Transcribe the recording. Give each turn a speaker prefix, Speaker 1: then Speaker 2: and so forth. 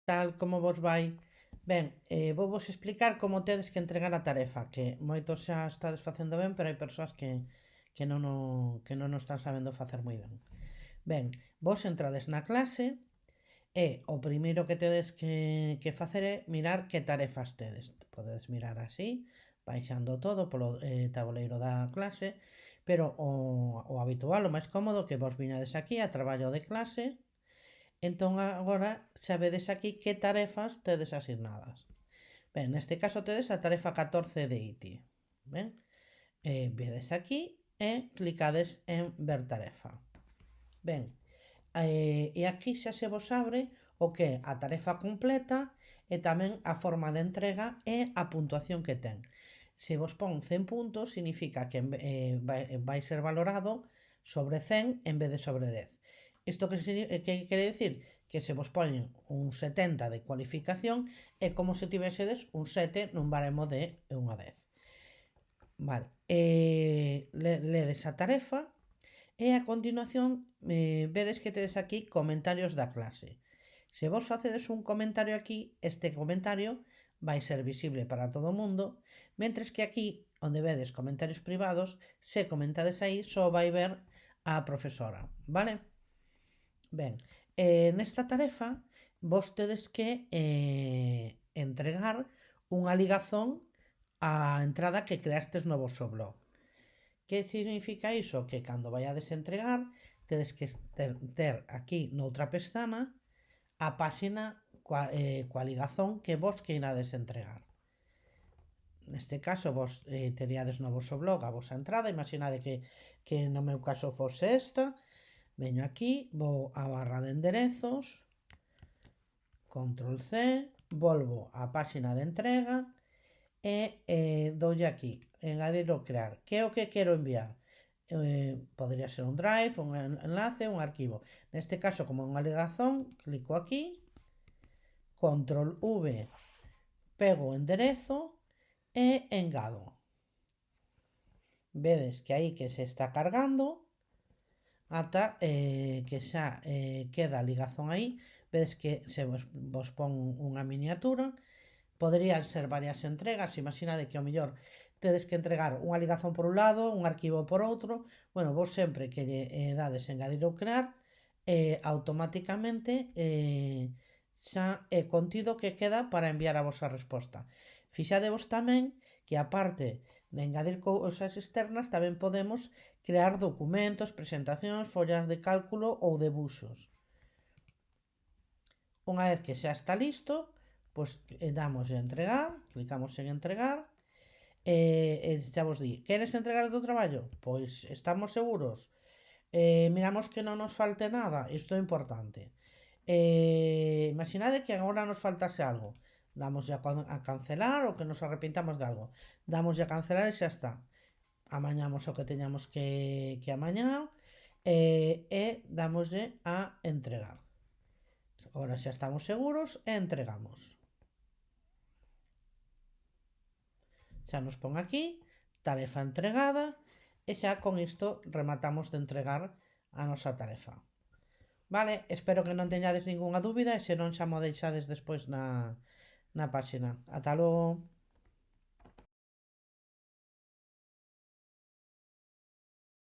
Speaker 1: tal, como vos vai? Ben, vou vos explicar como tedes que entregar a tarefa, que moitos xa estades facendo ben, pero hai persoas que non o están sabendo facer moi ben. Ben, vos entrades na clase e o primeiro que tedes que facer é mirar que tarefas tedes. Podedes mirar así, baixando todo polo tabuleiro da clase, pero o habitual, o máis cómodo, que vos viñades aquí a traballo de clase. Entón agora xa vedes aquí que tarefas tedes asignadas. Ben, neste caso tedes a tarefa 14 de IT. Ben? Vedes aquí e clicades en ver tarefa. Ben, e aquí xa se vos abre o que é a tarefa completa e tamén a forma de entrega e a puntuación que ten. Se vos pon 100 puntos, significa que vai ser valorado sobre 100 en vez de sobre 10. Isto que quere dicir? Que se vos poñen un 70 de cualificación é como se tivesedes un 7 nun baremo de 1 a 10. Vale, ledes a tarefa e a continuación vedes que tedes aquí comentarios da clase. Se vos facedes un comentario aquí, este comentario vai ser visible para todo o mundo, mentres que aquí, onde vedes comentarios privados, se comentades aí, só vai ver a profesora, vale? Ben, nesta tarefa vos tedes que entregar unha ligazón á entrada que creastes no voso blog. Que significa iso? Que cando vayades a entregar, tedes que ter aquí noutra pestana a páxina coa ligazón que vos queirades entregar. Neste caso, vos teríades no voso blog a vosa entrada, imaginade que no meu caso fose esta, veño aquí, vou á barra de enderezos, control C, volvo á páxina de entrega e doulle aquí, engadir ou crear. Que é o que quero enviar? Podría ser un drive, un enlace, un arquivo. Neste caso, como unha ligazón, clico aquí, control V, pego o enderezo e engado. Vedes que aí que se está cargando ata que xa queda a ligazón aí. Vedes que se vos pon unha miniatura. Poderían ser varias entregas, imaginade que ao mellor tedes que entregar unha ligazón por un lado, un arquivo por outro. Bueno, vos sempre que lle dades engadir ou crear, automáticamente xa é contido que queda para enviar a vosa resposta. Fixadevos tamén que aparte de engadir cousas externas, tamén podemos crear documentos, presentacións, follas de cálculo ou debuxos. Unha vez que xa está listo, pois damos en entregar, clicamos en entregar, e xa vos di, queres entregar o teu traballo? Pois estamos seguros, miramos que non nos falte nada, isto é importante. Imaginade que agora nos faltase algo, damos a cancelar ou que nos arrepintamos de algo, damos a cancelar e xa está. Amañamos o que teñamos que amañar e damoslle a entregar. Agora xa estamos seguros e entregamos. Xa nos pon aquí, tarefa entregada, e xa con isto rematamos de entregar a nosa tarefa. Vale, espero que non teñades ningunha dúbida e se non xa mo deixades despois na páxina. Ata logo.